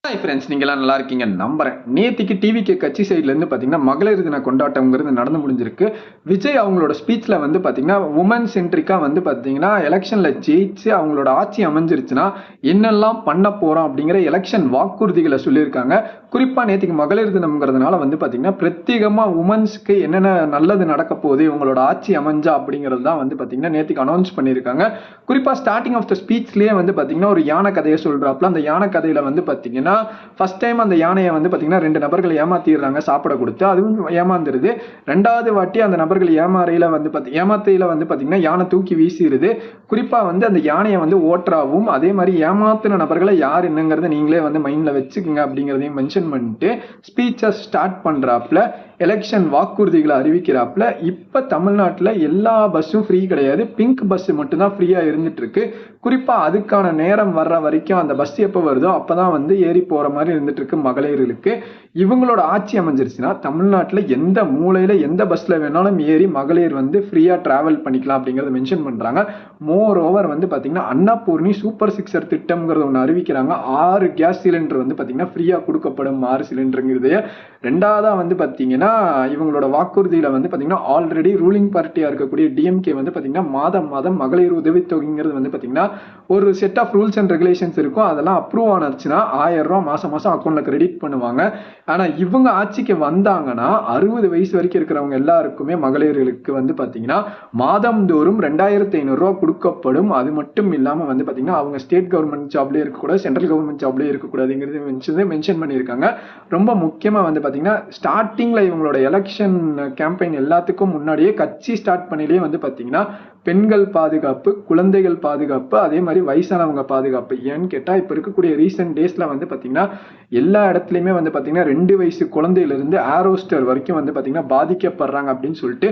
Hi friends, நீங்களாம் நல்லா இருக்கீங்க நம்புறேன். நேத்திக்கு டிவிகே கட்சி சைட்லேருந்து பார்த்தீங்கன்னா மகளிர் தின கொண்டாட்டம்ங்கிறது நடந்து முடிஞ்சிருக்கு. விஜய் அவங்களோட ஸ்பீச்சில் வந்து பார்த்தீங்கன்னா உமன் சென்ட்ரிக்காக வந்து பார்த்தீங்கன்னா எலெக்ஷனில் ஜெயிச்சு அவங்களோட ஆட்சி அமைஞ்சிருச்சுன்னா என்னெல்லாம் பண்ண போகிறோம் அப்படிங்கிற எலெக்ஷன் வாக்குறுதிகளை சொல்லியிருக்காங்க. குறிப்பாக நேத்திக்கு மகளிர் தினம்ங்கிறதுனால வந்து பார்த்தீங்கன்னா பிரத்யேகமாக உமன்ஸ்க்கு என்னென்ன நல்லது நடக்க போகுது இவங்களோட ஆட்சி அமைஞ்சா அப்படிங்கிறது தான் வந்து பார்த்தீங்கன்னா நேத்திக்கு அனௌன்ஸ் பண்ணியிருக்காங்க. குறிப்பாக ஸ்டார்டிங் ஆஃப் த ஸ்பீச்லேயே வந்து பார்த்தீங்கன்னா ஒரு யானை கதையை சொல்கிறாப்புல. அந்த யானை கதையில் வந்து பார்த்தீங்கன்னா ஃபர்ஸ்ட் டைம் அந்த யானையை வந்து பார்த்தீங்கன்னா 2 நபர்கள் ஏமாத்திடுறாங்க சாப்பிட கொடுத்து. அதுவும் ஏமாந்துருது. 2வது வாட்டி அந்த நபர்கள் ஏமாத்தையில வந்து பார்த்தீங்கன்னா யானை தூக்கி வீசிடுது. குறிப்பாக வந்து அந்த யானையை வந்து ஓட்டுறாவும் அதே மாதிரி ஏமாத்தின நபர்களை யார் என்னங்கிறத நீங்களே வந்து மைண்டில் வச்சுக்கோங்க அப்படிங்கிறதையும் மென்ஷன் பண்ணிட்டு ஸ்பீச்சை ஸ்டார்ட் பண்ணுறாப்புல எலெக்ஷன் வாக்குறுதிகளை அறிவிக்கிறாப்புல. இப்போ தமிழ்நாட்டில் எல்லா பஸ்ஸும் ஃப்ரீ கிடையாது, பிங்க் பஸ் மட்டும்தான் ஃப்ரீயாக இருந்துட்டு இருக்கு. குறிப்பாக அதுக்கான நேரம் வர்ற வரைக்கும் அந்த பஸ் எப்போ வருதோ அப்போதான் வந்து ஏறி போகிற மாதிரி இருந்துட்டு இருக்கு மகளிர்களுக்கு. இவங்களோட ஆட்சி அமைஞ்சிருச்சுன்னா தமிழ்நாட்டில் எந்த மூலையில் எந்த பஸ்ஸில் வேணாலும் ஏறி மகளிர் வந்து ஃப்ரீயாக ட்ராவல் பண்ணிக்கலாம் அப்படிங்கிறத மென்ஷன் பண்ணுறாங்க. மோர் ஓவர் வந்து பார்த்தீங்கன்னா அன்னபூர்ணி சூப்பர் சிக்ஸர் திட்டம்ங்கிறத ஒன்று அறிவிக்கிறாங்க. 6 கேஸ் சிலிண்டர் வந்து பார்த்தீங்கன்னா ஃப்ரீயாக கொடுக்கப்படும் 6 சிலிண்டருங்கிறது. 2வதாக வந்து பார்த்தீங்கன்னா இவங்களோட வாக்குறுதியில் வந்து பார்த்தீங்கன்னா ஆல்ரெடி ரூலிங் பார்ட்டியாக இருக்கக்கூடிய டிஎம்கே வந்து பார்த்தீங்கன்னா மாதம் மாதம் மகளிர் உதவித்தொகைங்கிறது வந்து பார்த்தீங்கன்னா ஒரு set of rules and regulations இருக்கும். அதெல்லாம் அப்ரூவ் ஆனச்சுன்னா 1000 ரூபா மாதம் மாதம் அக்கௌண்ட்டில் கிரெடிட் பண்ணுவாங்க. ஆனால் இவங்க ஆட்சிக்கு வந்தாங்கன்னா 60 வயசு வரைக்கும் இருக்கிறவங்க எல்லாருக்குமே மகளிர்களுக்கு வந்து பார்த்தீங்கன்னா மாதந்தோறும் 2500 ரூபா கொடுக்கப்படும். அது மட்டும் இல்லாமல் வந்து பார்த்தீங்கன்னா அவங்க ஸ்டேட் கவர்மெண்ட் ஜாப்லேயே இருக்கக்கூடாது, சென்ட்ரல் கவர்மெண்ட் ஜாப்லேயே இருக்கக்கூடாதுங்கிறது மென்ஷன் பண்ணியிருக்காங்க. ரொம்ப முக்கியமாக வந்து பார்த்தீங்கன்னா ஸ்டார்டிங்கில் இவங்களோட எலெக்ஷன் கேம்பெயின் எல்லாத்துக்கும் முன்னாடியே கட்சி ஸ்டார்ட் பண்ணிலேயே வந்து பார்த்தீங்கன்னா பெண்கள் பாதுகாப்பு, குழந்தைகள் பாதுகாப்பு, அதே மாதிரி வயசானவங்க பாதுகாப்பு. ஏன்னு கேட்டால் இப்போ இருக்கக்கூடிய ரீசெண்ட் டேஸில் வந்து பார்த்தீங்கன்னா எல்லா இடத்துலையுமே வந்து பார்த்தீங்கன்னா 2 வயசு குழந்தையிலிருந்து ஏரோஸ்டர் வரைக்கும் வந்து பார்த்தீங்கன்னா பாதிக்கப்படுறாங்க அப்படின்னு சொல்லிட்டு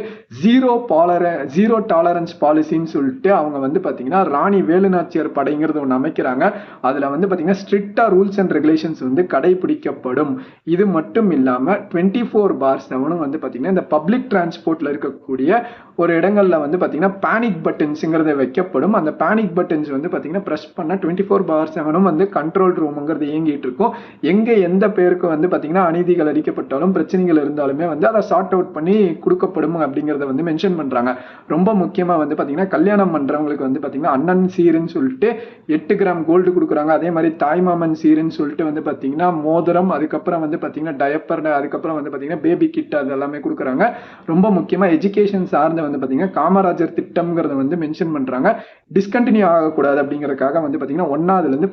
ஜீரோ டாலரன்ஸ் பாலிசின்னு சொல்லிட்டு அவங்க வந்து பார்த்தீங்கன்னா ராணி வேலுநாச்சியார் படைங்கிறது ஒன்று அமைக்கிறாங்க. அதில் வந்து பார்த்தீங்கன்னா ஸ்ட்ரிக்டாக ரூல்ஸ் அண்ட் ரெகுலேஷன்ஸ் வந்து கடைபிடிக்கப்படும். இது மட்டும் இல்லாமல் 24/7 வந்து பார்த்தீங்கன்னா இந்த பப்ளிக் டிரான்ஸ்போர்ட்டில் இருக்கக்கூடிய ஒரு இடங்கள்ல வந்து பார்த்தீங்கன்னா பேனிக் பட்டன்ஸுங்கிறத வைக்கப்படும். அந்த பேனிக் பட்டன்ஸ் வந்து பார்த்தீங்கன்னா ப்ரெஸ் பண்ண 24/7 வந்து கண்ட்ரோல் ரூமுங்கிறது இயங்கிட்டு இருக்கும். எங்கே எந்த பேருக்கு வந்து பார்த்தீங்கன்னா அநீதிகள் அளிக்கப்பட்டாலும் பிரச்சனைகள் இருந்தாலுமே வந்து அதை சார்ட் அவுட் பண்ணி கொடுக்கப்படும் அப்படிங்கிறத வந்து மென்ஷன் பண்ணுறாங்க. ரொம்ப முக்கியமாக வந்து பார்த்தீங்கன்னா கல்யாணம் பண்ணுறவங்களுக்கு வந்து பார்த்தீங்கன்னா அண்ணன் சீருன்னு சொல்லிட்டு 8 கிராம் கோல்டு கொடுக்குறாங்க. அதே மாதிரி தாய்மாமன் சீருன்னு சொல்லிட்டு வந்து பார்த்தீங்கன்னா மோதிரம், அதுக்கப்புறம் வந்து பார்த்தீங்கன்னா டயப்பர், அதுக்கப்புறம் வந்து பார்த்தீங்கன்னா பேபி கிட் அது எல்லாமே கொடுக்குறாங்க. ரொம்ப முக்கியமாக எஜுகேஷன் சார்ந்த வந்து பார்த்தீங்கன்னா காமராஜர் திட்டம்ங்கிறத வந்து மென்ஷன் பண்ணுறாங்க. டிஸ்கண்டினியூ ஆகக்கூடாது அப்படிங்கிறதுக்காக வந்து பார்த்தீங்கன்னா 1வதுலேருந்து